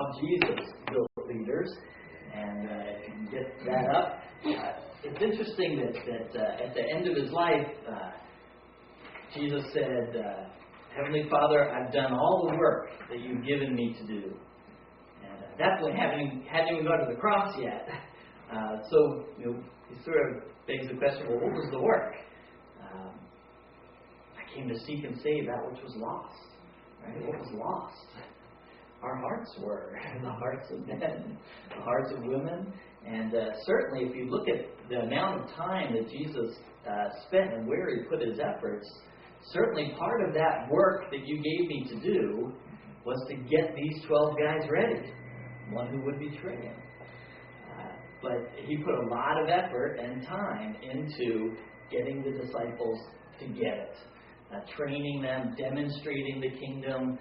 how Jesus built leaders. And if you can get that up, it's interesting that at the end of his life, Jesus said, Heavenly Father, I've done all the work that you've given me to do. And at that point, hadn't even gone to the cross yet. So he sort of begs the question, well, what was the work? I came to seek and save that which was lost. Right? What was lost? Our hearts were. The hearts of men, the hearts of women. And certainly, if you look at the amount of time that Jesus spent and where he put his efforts, certainly part of that work that you gave me to do was to get these 12 guys ready. One who would betray him. But he put a lot of effort and time into getting the disciples to get it. Training them, demonstrating the kingdom,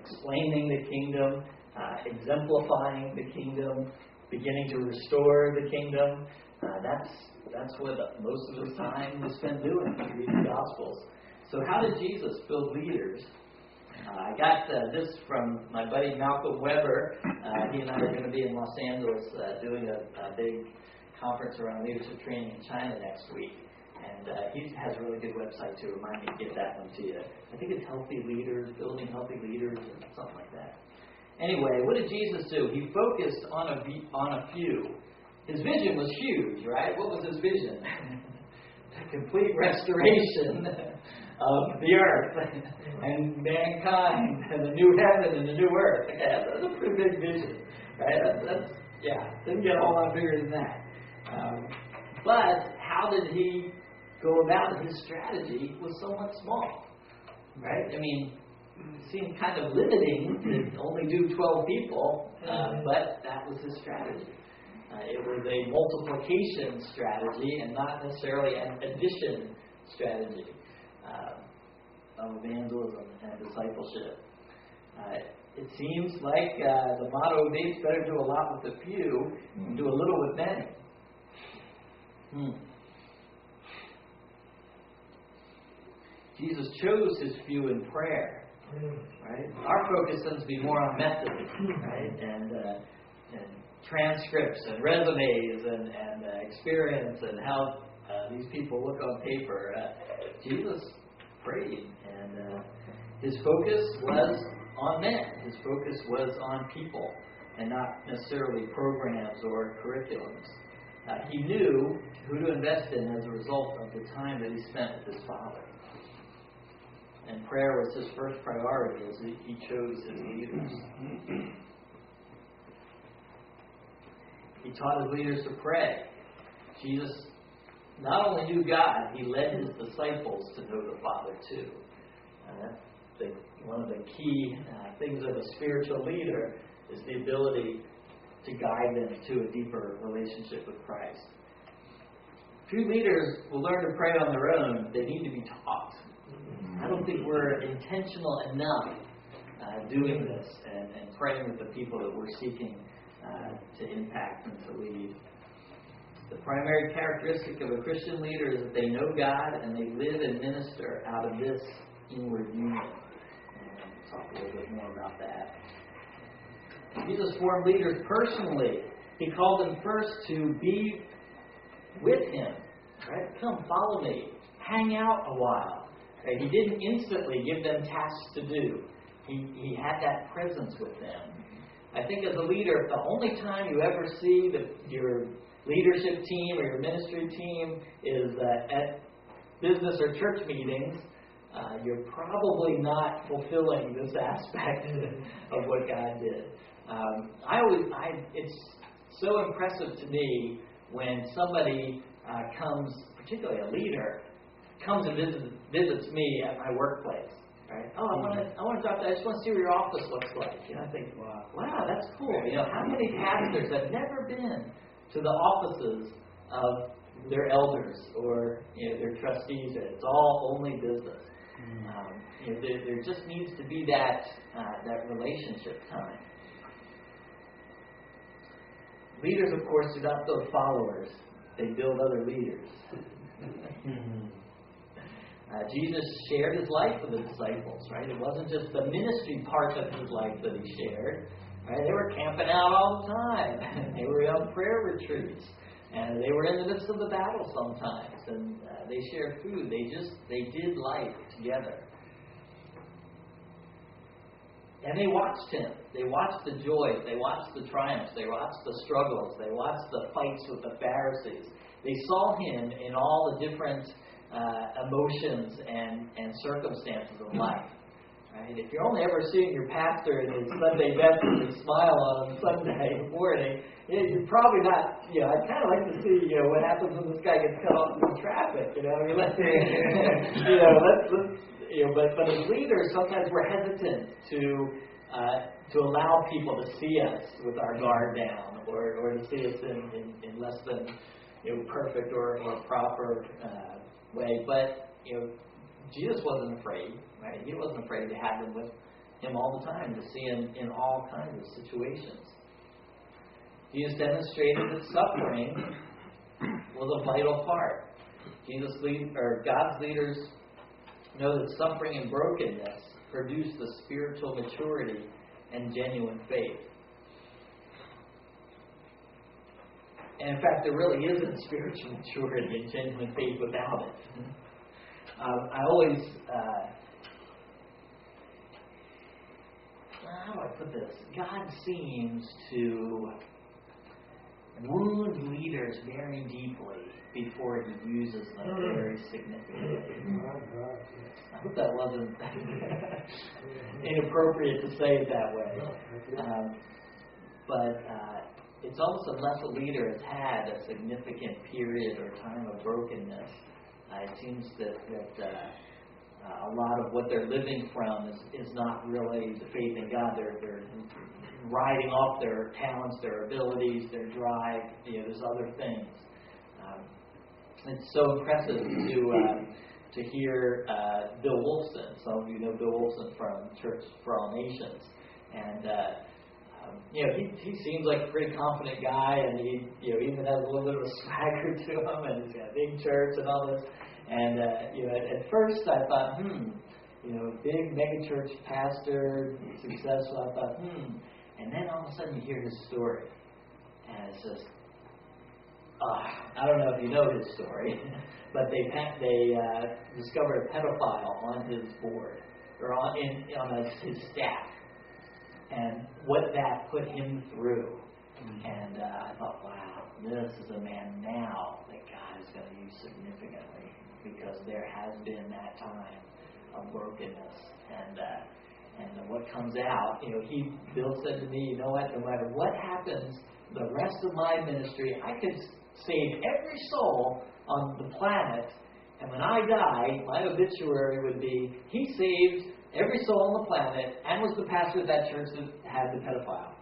explaining the kingdom, exemplifying the kingdom, beginning to restore the kingdom. That's what most of his time was spent doing, reading the Gospels. So how did Jesus build leaders? I got this from my buddy Malcolm Weber. He and I are going to be in Los Angeles doing a big conference around leadership training in China next week. And he has a really good website to remind me to get that one to you. I think it's Healthy Leaders, Building Healthy Leaders, or something like that. Anyway, what did Jesus do? He focused on a few. His vision was huge, right? What was his vision? The complete restoration of the earth and mankind and the new heaven and the new earth. That's a pretty big vision, right? Didn't get a whole lot bigger than that. But how did he go about it? His strategy was somewhat small, right? I mean, it seemed kind of limiting to only do 12 people, but that was his strategy. It was a multiplication strategy and not necessarily an addition strategy of evangelism and discipleship. It seems like the motto would be, it's better do a lot with a few and do a little with many. Jesus chose his few in prayer. Right? Our focus tends to be more on methods, right? And transcripts and resumes and experience and how these people look on paper. Jesus prayed, and his focus was on men. His focus was on people and not necessarily programs or curriculums. He knew who to invest in as a result of the time that he spent with his Father. And prayer was his first priority as he chose his leaders. He taught his leaders to pray. Jesus not only knew God, he led his disciples to know the Father too. That's one of the key things of a spiritual leader is the ability to guide them to a deeper relationship with Christ. Few leaders will learn to pray on their own. They need to be taught. I don't think we're intentional enough doing this and praying with the people that we're seeking to impact and to lead. The primary characteristic of a Christian leader is that they know God and they live and minister out of this inward union. And I'll talk a little bit more about that. Jesus formed leaders personally. He called them first to be with him. Right? Come, follow me. Hang out a while. Right? He didn't instantly give them tasks to do. He had that presence with them. I think as a leader, the only time you ever see your leadership team or your ministry team is at business or church meetings, you're probably not fulfilling this aspect of what God did. It's so impressive to me when somebody comes, particularly a leader, comes and visits me at my workplace. Right? Oh, I want to drop that. I just want to see what your office looks like. I think, wow, that's cool. How many pastors have never been to the offices of their elders or their trustees? It's all only business. There just needs to be that relationship time. Leaders, of course, do not build followers. They build other leaders. Jesus shared his life with the disciples, right? It wasn't just the ministry part of his life that he shared, Right? They were camping out all the time. They were on prayer retreats. And they were in the midst of the battle sometimes. And they shared food. They did life together. And they watched him. They watched the joys. They watched the triumphs. They watched the struggles. They watched the fights with the Pharisees. They saw him in all the different emotions and circumstances of life. Right? If you're only ever seeing your pastor in his Sunday best with his smile on Sunday morning, you're probably not. I'd kind of like to see what happens when this guy gets cut off in traffic. But as leaders, sometimes we're hesitant to allow people to see us with our guard down, or to see us in less than perfect or proper way. But Jesus wasn't afraid, right? He wasn't afraid to have them with him all the time, to see him in all kinds of situations. Jesus demonstrated that suffering was a vital part. God's leaders know that suffering and brokenness produce the spiritual maturity and genuine faith. And in fact, there really isn't spiritual maturity and genuine faith without it. I always, how do I put this? God seems to wound leaders very deeply before he uses them very significantly. I hope that wasn't inappropriate to say it that way. But it's almost unless a leader has had a significant period or time of brokenness, it seems that a lot of what they're living from is not really the faith in God. They're riding off their talents, their abilities, their drive. There's other things. It's so impressive to hear Bill Wolfson. Some of you know Bill Wolfson from Church for All Nations, and he seems like a pretty confident guy, and he even has a little bit of a swagger to him, and he's got a big church and all this. And at first I thought, big mega church pastor, successful. I thought, and then all of a sudden you hear his story, and it's just, I don't know if you know his story, but they discovered a pedophile on his board or on his staff, and what that put him through. And I thought, wow, this is a man now that God is going to use significantly, because there has been that time of brokenness, and what comes out, Bill said to me, no matter what happens the rest of my ministry, I could save every soul on the planet, and when I die, my obituary would be, he saved every soul on the planet and was the pastor of that church that had the pedophile.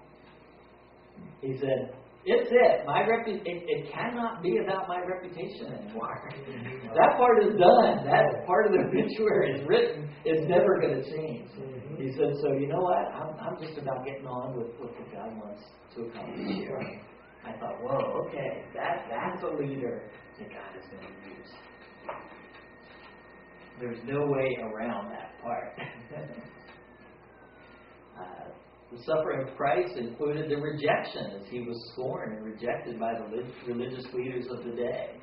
He said, it's it. It cannot be about my reputation anymore. That part is done. That part of the obituary is written. It's never going to change. He said, so you know what? I'm just about getting on with what God wants to accomplish here. I thought, whoa, okay, that's a leader that God is going to use. There's no way around that part. The suffering of Christ included the rejection, as he was scorned and rejected by the religious leaders of the day.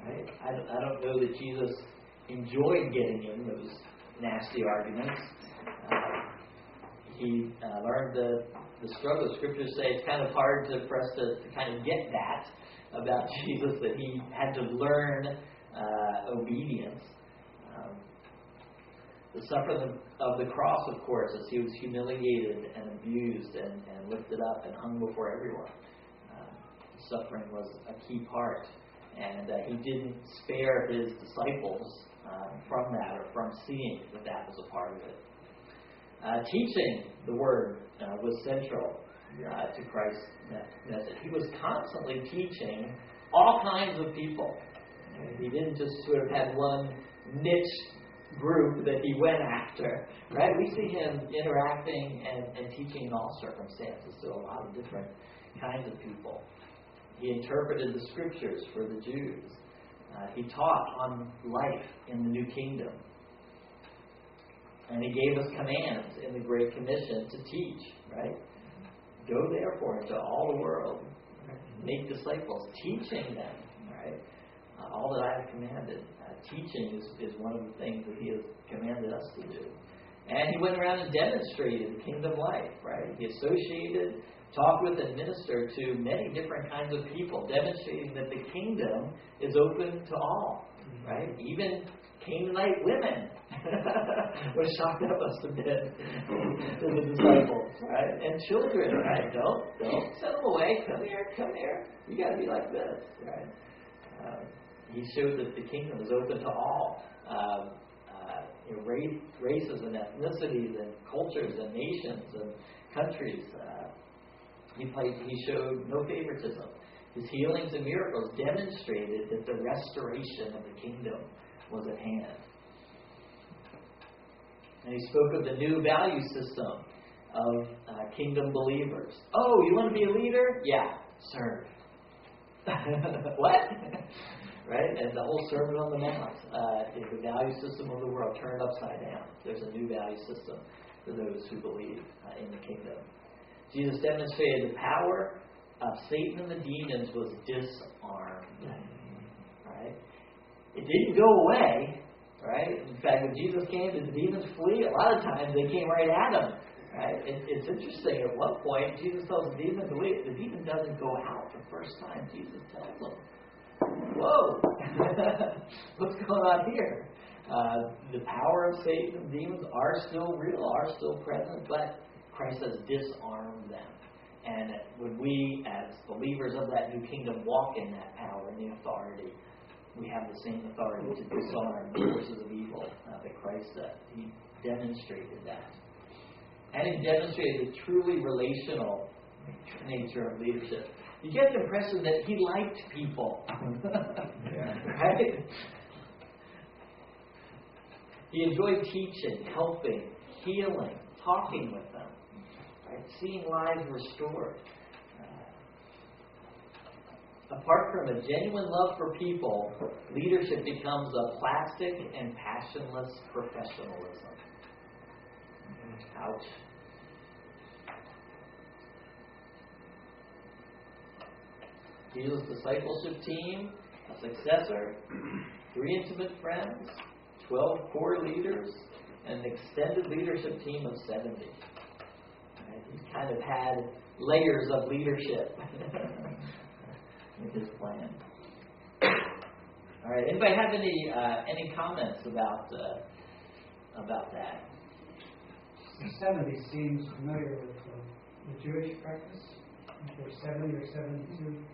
Right? I don't know that Jesus enjoyed getting in those nasty arguments. He learned the struggle. Scriptures say it's kind of hard for us to kind of get that about Jesus, that he had to learn obedience. The suffering of the cross, of course, as he was humiliated and abused and lifted up and hung before everyone. Suffering was a key part. And he didn't spare his disciples from that, or from seeing that was a part of it. Teaching the Word was central to Christ's message. He was constantly teaching all kinds of people. He didn't just sort of have one niche group that he went after, right? We see him interacting and teaching in all circumstances to a lot of different kinds of people. He interpreted the Scriptures for the Jews. He taught on life in the New Kingdom. And he gave us commands in the Great Commission to teach, right? Go therefore into all the world, right? Make disciples, teaching them, right? All that I have commanded. Teaching is one of the things that He has commanded us to do. And He went around and demonstrated the kingdom life, right? He associated, talked with, and ministered to many different kinds of people, demonstrating that the kingdom is open to all, right? Even Canaanite women. What a shock that must have been to the disciples, right? And children, right? Don't send them away. Come here. You got to be like this, right? He showed that the kingdom is open to all. Races and ethnicities and cultures and nations and countries. He showed no favoritism. His healings and miracles demonstrated that the restoration of the kingdom was at hand. And he spoke of the new value system of kingdom believers. Oh, you want to be a leader? Yeah, serve. What? Right? And the whole Sermon on the Mount is the value system of the world turned upside down. There's a new value system for those who believe in the kingdom. Jesus demonstrated the power of Satan and the demons was disarmed. Right? It didn't go away. Right? In fact, when Jesus came, did the demons flee? A lot of times they came right at him. Right? It's interesting. At one point, Jesus tells the demon to leave. The demon doesn't go out the first time Jesus tells them. Whoa! What's going on here? The power of Satan and demons are still real, are still present, but Christ has disarmed them. And when we, as believers of that new kingdom, walk in that power and the authority, we have the same authority to disarm the forces of evil that Christ does. He demonstrated that. And he demonstrated the truly relational nature of leadership. You get the impression that he liked people. Right? He enjoyed teaching, helping, healing, talking with them, right? Seeing lives restored. Apart from a genuine love for people, leadership becomes a plastic and passionless professionalism. Ouch. Jesus' discipleship team, a successor, 3 intimate friends, 12 core leaders, and an extended leadership team of 70. Right? He kind of had layers of leadership in his plan. All right. Anybody have any comments about that? 70 seems familiar with the Jewish practice. If there's 70 or 72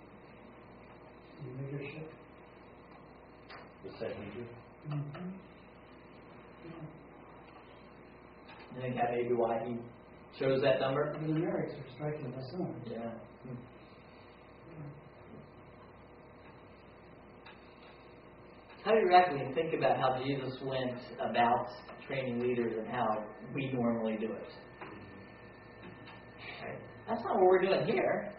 in leadership. The 72? Mm-hmm. You think that may be why he chose that number? The numerics are striking us on. Yeah. How do you react when you think about how Jesus went about training leaders and how we normally do it? Right? That's not what we're doing here.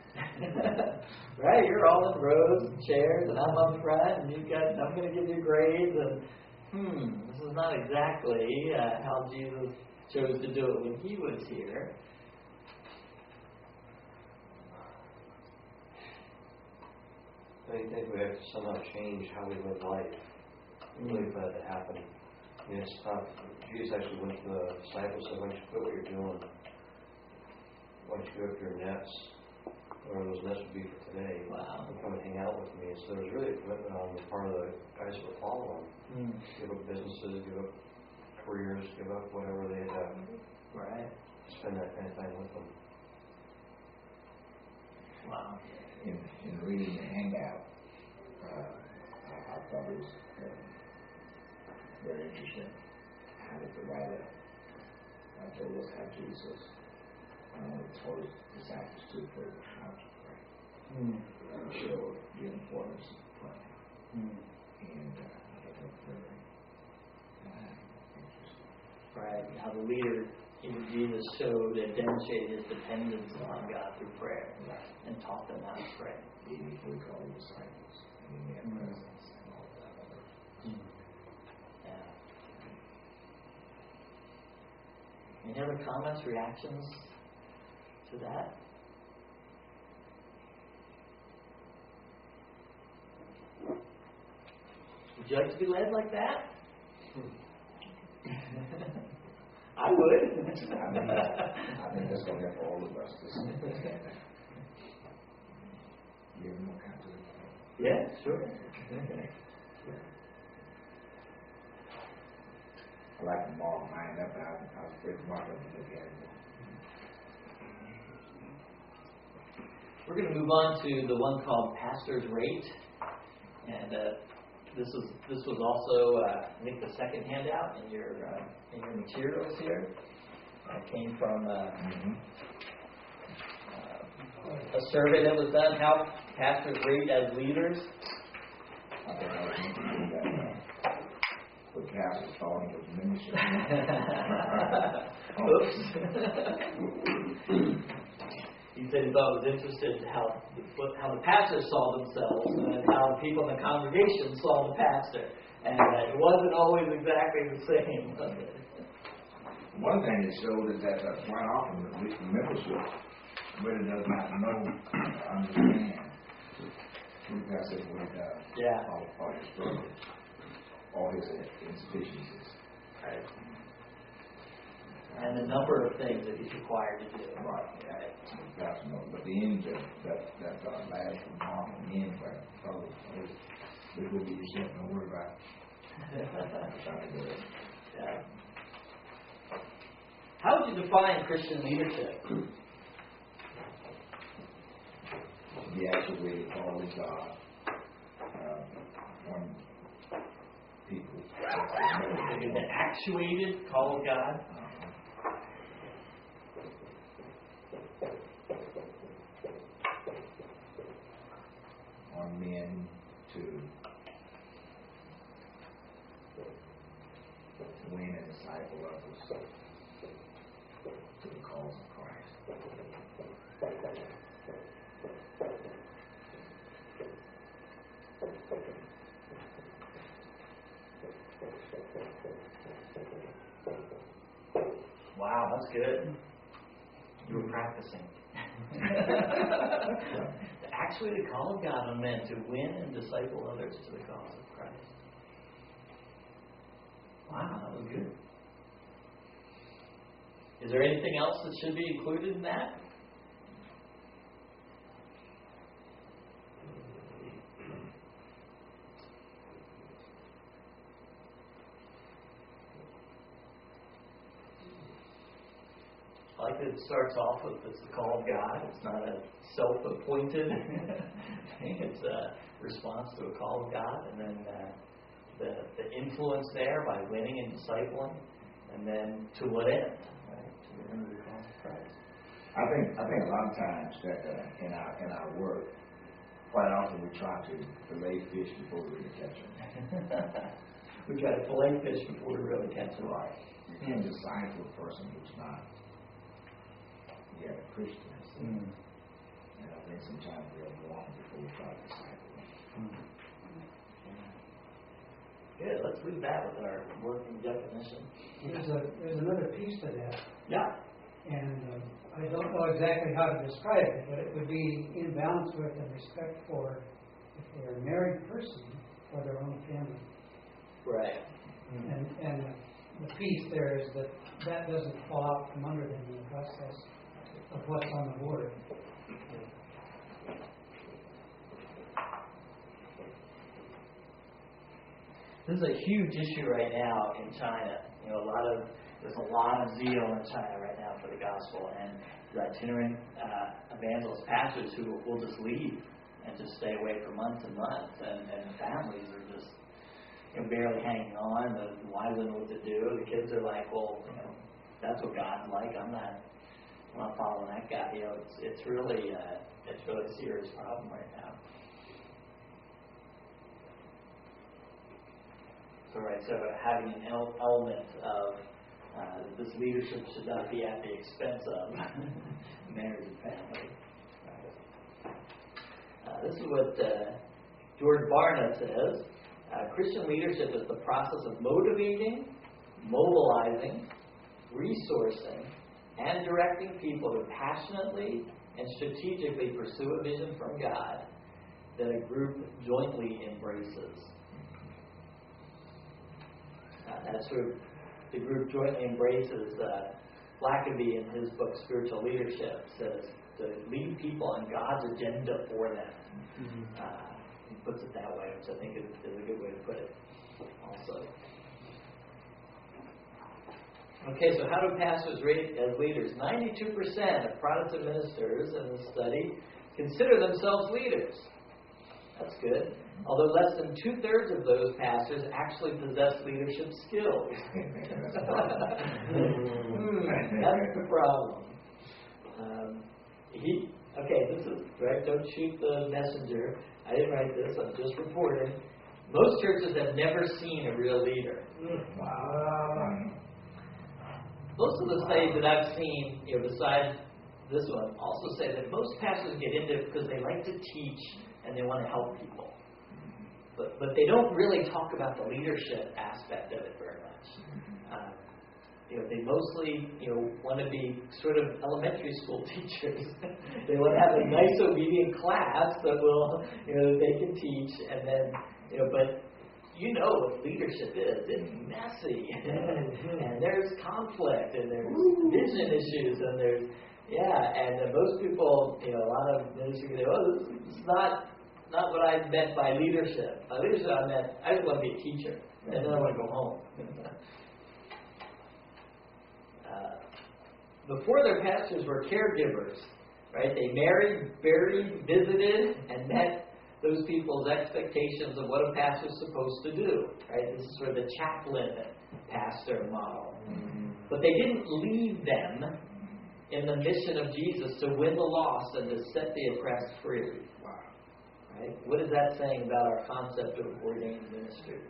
Right? You're all in rows and chairs, and I'm up front, and I'm going to give you grades, and this is not exactly how Jesus chose to do it when he was here. I think we have to somehow change how we live life. Really for that to happen. I mean, it's tough. Jesus actually went to the disciples and said, why don't you quit what you're doing? Why don't you go up your nets? Whatever those nets would be for today. Wow. And come and hang out with me. So there was really a commitment on the part of the guys that were following. Give up businesses, give up careers, give up whatever they had. Right. Spend that kind of time with them. Wow. In reading the handout, I thought it was very interesting how the writer told us how Jesus told his disciples to pray how to pray. And showed the importance of praying. And I thought that was very interesting. Right. How the leader, Jesus, showed and demonstrated his dependence on God through prayer. Right. And taught them how to pray. Even before he called the disciples, and in their presence and all of that other. Yeah. Any other comments, reactions to that? you like to be led like that? I would. I think that's going to help all of us. Give them more accountability. Yeah, sure. I like to mark mine up. I was afraid to mark up and look at it. We're going to move on to the one called Pastor's Rate, and this was also I think the second handout in your materials here. It came from a survey that was done. How pastors rate as leaders. I think I was thinking that the pastor thought it was ministry. Oops. He said he thought it was interesting how the pastors saw themselves and how people in the congregation saw the pastor. And it wasn't always exactly the same. One thing it showed is that quite often, at least the membership really does not know, understand who the pastor is, what he does, all his struggles, all his insufficiencies. Right. And the number of things that he's required to do. Right. That's no. But the end, that last remark on the end, where this will be yourself, don't worry about it. Yeah. How would you define Christian leadership? The actual way to call is one people. An actuated call of God. On men to win and disciple others to the cause of Christ. Wow, that's good. You were practicing. Actually, the call of God on men to win and disciple others to the cause of Christ. Wow, that was good. Is there anything else that should be included in that? I like that it starts off with it's the call of God. It's not a self-appointed thing. It's a response to a call of God. And then the influence there by winning and discipling. And then to what end? Right? To the end of the cause of Christ. I think a lot of times that in our work, quite often we try to fillet fish before we really catch them. We try to fillet fish before we really catch them. Right. You can't disciple a person who's not yet a Christian. And I think sometimes we are wrong before we try to disciple them. Good. Let's leave that with our working definition. There's another piece to that. Yeah. And I don't know exactly how to describe it, but it would be in balance with and respect for, if they're a married person, for their own family. Right. And the piece there is that doesn't fall out from under them in the process of what's on the board. This is a huge issue right now in China. There's a lot of zeal in China right now for the gospel, and the itinerant evangelist pastors who will just leave and just stay away for months and months, and the families are just barely hanging on. The wives don't know what to do. The kids are like, well, that's what God's like. I'm not following that guy. It's really a serious problem right now. So having an element of this leadership should not be at the expense of marriage and family. This is what George Barna says. Christian leadership is the process of motivating, mobilizing, resourcing, and directing people to passionately and strategically pursue a vision from God that a group jointly embraces. That's where the group jointly embraces Blackaby in his book Spiritual Leadership, says to lead people on God's agenda for them. He puts it that way, which I think is a good way to put it also. Okay, so how do pastors rate as leaders? 92% of Protestant ministers in the study consider themselves leaders. That's good. Although less than 2/3 of those pastors actually possess leadership skills. That's the problem. This is right. Don't shoot the messenger. I didn't write this. I'm just reporting. Most churches have never seen a real leader. Wow. Most of the studies that I've seen, besides this one, also say that most pastors get into it because they like to teach and they want to help people. But they don't really talk about the leadership aspect of it very much. They mostly, want to be sort of elementary school teachers. They want to have a nice, obedient class that will, they can teach, and then, but what leadership is. It's messy, and there's conflict, and there's vision issues, and there's, and most people, a lot of ministry say, this is not what I meant by leadership. By leadership, I meant I just want to be a teacher, and then I want to go home. Before their pastors were caregivers, right? They married, buried, visited, and met those people's expectations of what a pastor's supposed to do, right? This is sort of the chaplain pastor model. But they didn't leave them in the mission of Jesus to win the lost and to set the oppressed free. Wow. Right? What is that saying about our concept of ordained ministry?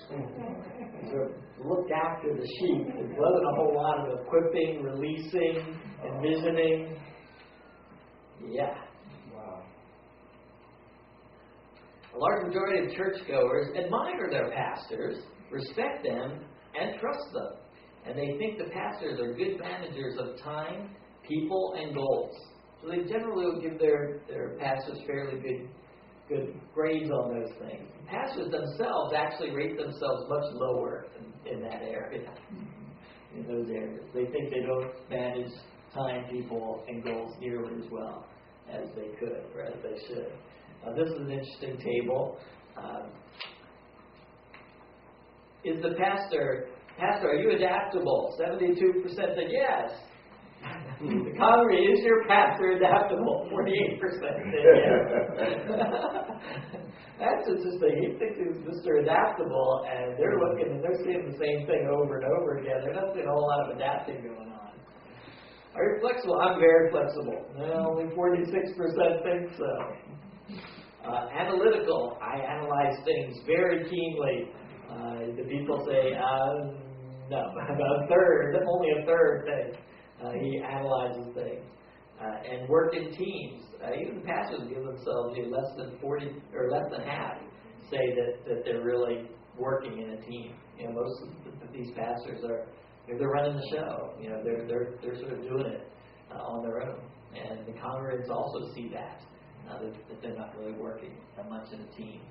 Sort of looked after the sheep. There wasn't a whole lot of equipping, releasing, envisioning. Yeah. Wow. A large majority of churchgoers admire their pastors, respect them, and trust them. And they think the pastors are good managers of time, people, and goals. So they generally will give their pastors fairly good grades on those things. Pastors themselves actually rate themselves much lower in that area, in those areas. They think they don't manage time, people, and goals nearly as well as they could or as they should. This is an interesting table. Is the pastor, are you adaptable? 72% said yes. The congregation, is your pastor adaptable? 48% said yes. That's interesting. He thinks he's Mr. Adaptable, and they're looking and they're seeing the same thing over and over again. They're not seeing a whole lot of adapting going on. Are you flexible? I'm very flexible. Well, only 46% think so. Analytical. I analyze things very keenly. The people say, no. Only a third think. He analyzes things. And work in teams. Even the pastors give themselves less than 40 or less than half say that they're really working in a team. Most of these pastors they're running the show. They're sort of doing it on their own. And the congregants also see that they're not really working that much in a team.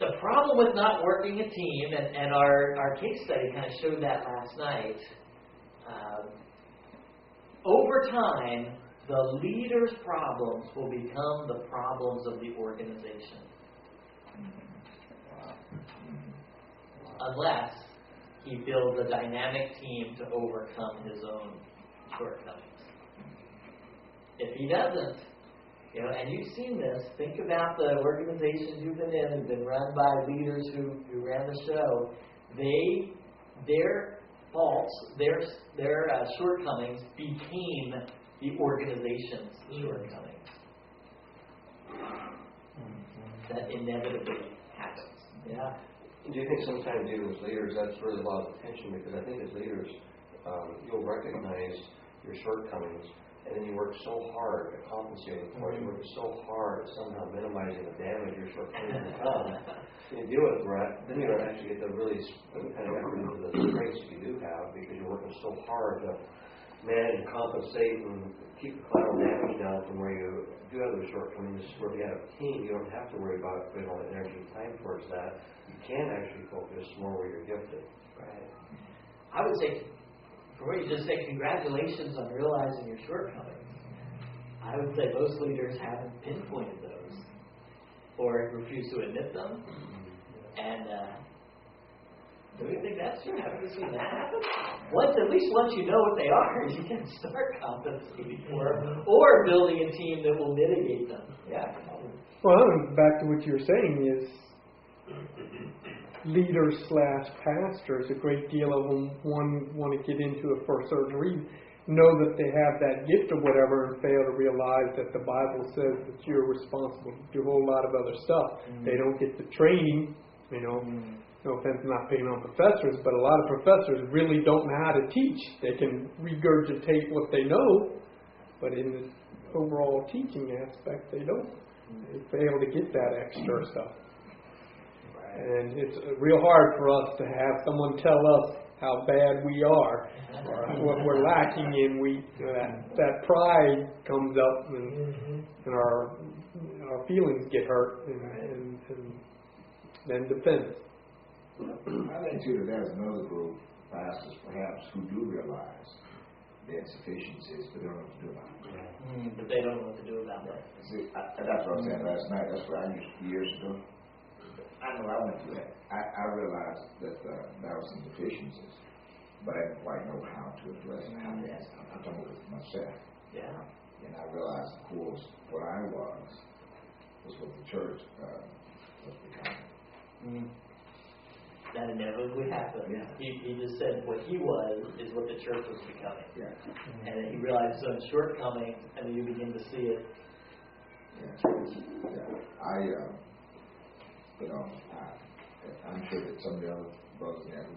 The problem with not working a team, and our case study kind of showed that last night, over time, the leader's problems will become the problems of the organization. Unless he builds a dynamic team to overcome his own shortcomings. If he doesn't, and you've seen this, think about the organizations you've been in, who've been run by leaders who ran the show. Their faults, their shortcomings became the organization's shortcomings. That inevitably happens. Yeah. Do you think sometimes even as leaders, that's really a lot of attention? Because I think as leaders, you'll recognize your shortcomings, and then you work so hard at compensating for it. You work so hard at somehow minimizing the damage your shortcomings become. You do it, Brett, then you don't actually get the really kind of effort into the strengths you do have, because you're working so hard to manage and compensate and keep the collateral damage down from where you do have those shortcomings, where if you have a team, you don't have to worry about putting all the energy and time towards that. You can actually focus more where you're gifted. Right. I would say, for what you just said, congratulations on realizing your shortcomings. I would say most leaders haven't pinpointed those or refuse to admit them. And do you think that's true? Haven't you seen that happen? At least once you know what they are, you can start compensating for them or building a team that will mitigate them. Yeah. Well, back to what you were saying is leaders/pastors, a great deal of them want to get into it for a certain reason, know that they have that gift or whatever, and fail to realize that the Bible says that you're responsible to do a whole lot of other stuff. They don't get the training, no offense, not picking on professors, but a lot of professors really don't know how to teach. They can regurgitate what they know, but in the overall teaching aspect, they don't. They fail to get that extra stuff. And it's real hard for us to have someone tell us how bad we are, what we're lacking in. That pride comes up, and our feelings get hurt, and then defense. I think too that there's another group of pastors perhaps who do realize their insufficiencies, but they don't know what to do about it. But they don't know what to do about it. See, that's what I was saying last night. That's what I used years ago. I know I went through that. I realized that there were some deficiencies, but I didn't quite know how to address it. I'm talking about myself. Yeah. And I realized, of course, what I was what the church was becoming. That inevitably happened. Yeah. He just said what he was is what the church was becoming. Yeah. And then he realized his own shortcomings, and then you begin to see it. Yeah. I'm sure that some of the other brothers there who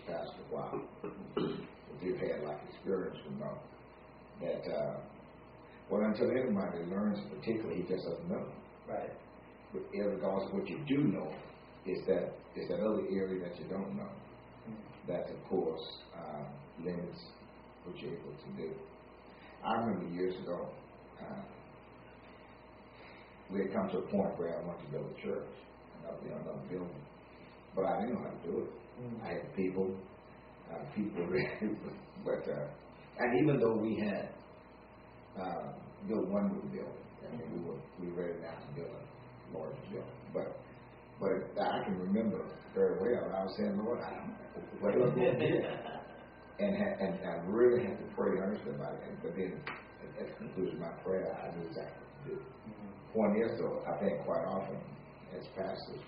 passed a while, if they've had like experience, will know that until anybody learns particularly, he just doesn't know. Right. But regardless of what you do know, is that other area that you don't know. That, of course, limits what you're able to do. I remember years ago, we had come to a point where I wanted to build a church, another building, but I didn't know how to do it. I had people ready, but and even though we had built one new building, we were ready now to build a larger building, but I can remember very well. I was saying, Lord, I don't know what do I do here? And I really had to pray earnestly about it. But then, at the conclusion of my prayer, I knew exactly what to do. Point is, though, I think quite often as pastors,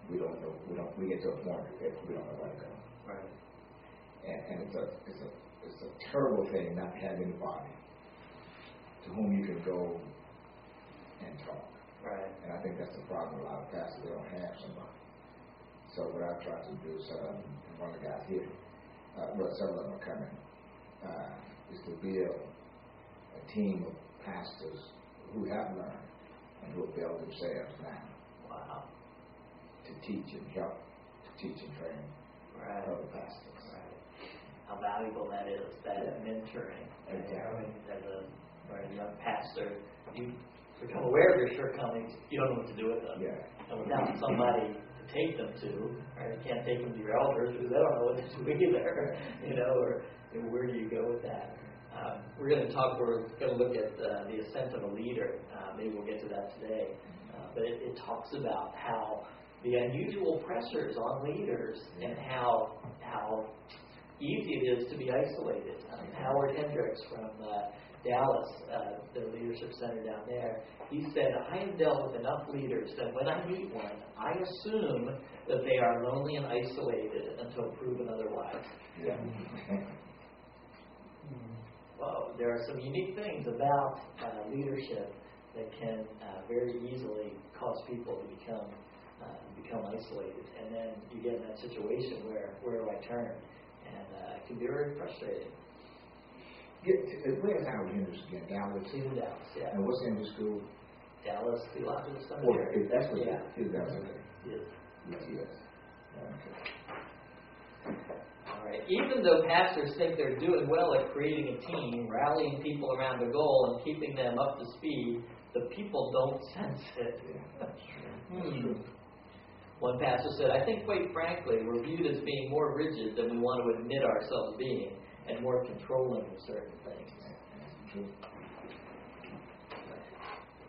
we don't know. We get to a point that we don't know where to go. Right. And it's a terrible thing not having anybody to whom you can go and talk. Right. And I think that's the problem with a lot of pastors. They don't have somebody. So what I've tried to do, and one of the guys here, several of them are coming, is to build a team of pastors who have learned and who have built themselves now. Wow. To teach and help, to teach and train other pastors. Right. How valuable that is, that mentoring. Exactly. As a young pastor, you become aware of your shortcomings, you don't know what to do with them. Yeah. And without somebody to take them to, right? You can't take them to your elders because they don't know what to do either, or where do you go with that? We're going to look at the ascent of a leader. Maybe we'll get to that today. But it talks about how the unusual pressures on leaders and how easy it is to be isolated. Howard Hendricks from Dallas, the leadership center down there, he said, I have dealt with enough leaders that when I meet one, I assume that they are lonely and isolated until proven otherwise. Yeah. Well, there are some unique things about leadership that can very easily cause people to become isolated. And then you get in that situation where do I turn? And it can be very frustrating. Where's Howard Hendricks again? Dallas? He's in Dallas, yeah. And what's the name of the school? Dallas Theological Seminary. That's what yeah. it is. That's okay. Yes. Yes. Okay. Right. Even though pastors think they're doing well at creating a team, rallying people around a goal, and keeping them up to speed, the people don't sense it. One pastor said, I think, quite frankly, we're viewed as being more rigid than we want to admit ourselves being, and more controlling of certain things.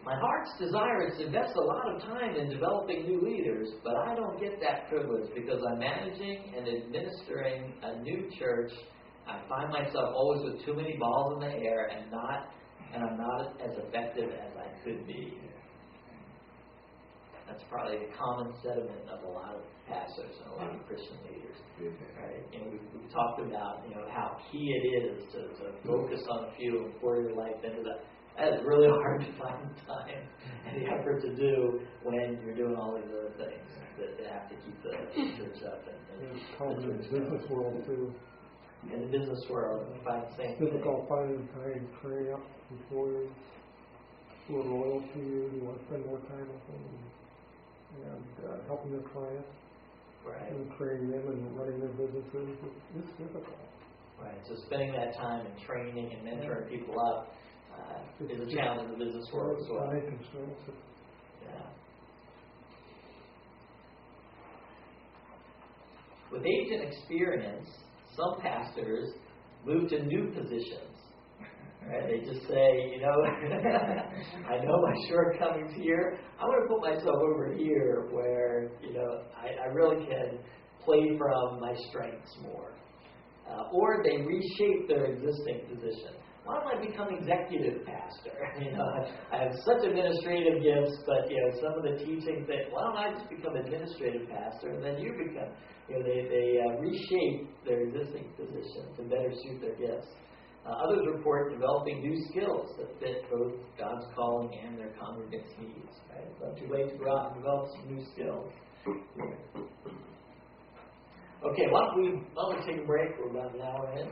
My heart's desire is to invest a lot of time in developing new leaders, but I don't get that privilege because I'm managing and administering a new church. I find myself always with too many balls in the air and I'm not as effective as I could be. That's probably the common sentiment of a lot of pastors and a lot of Christian leaders. Right? You know, we've talked about how key it is to focus on a few and pour your life into that. That is really hard to find time and the effort to do when you're doing all these other things that have to keep the church up. And it's common in the business world too. In the business world, you find the same thing. It's difficult finding time to train up employers who are loyal to you, who want to spend more time with them, and helping their clients, right, and training them and running their businesses. It's difficult. Right. So spending that time in training and mentoring people up is a challenge in the business world as well. Yeah. With age and experience, some pastors move to new positions. Right? They just say, I know my shortcomings here. I want to put myself over here where, I really can play from my strengths more. Or they reshape their existing position. Why don't I become executive pastor? I have such administrative gifts, but some of the teaching things. Why don't I just become administrative pastor, and then you become? They reshape their existing position to better suit their gifts. Others report developing new skills that fit both God's calling and their congregants' needs. Right? It's not too late to go out and develop some new skills. Okay, why don't we take a break? We're about an hour in.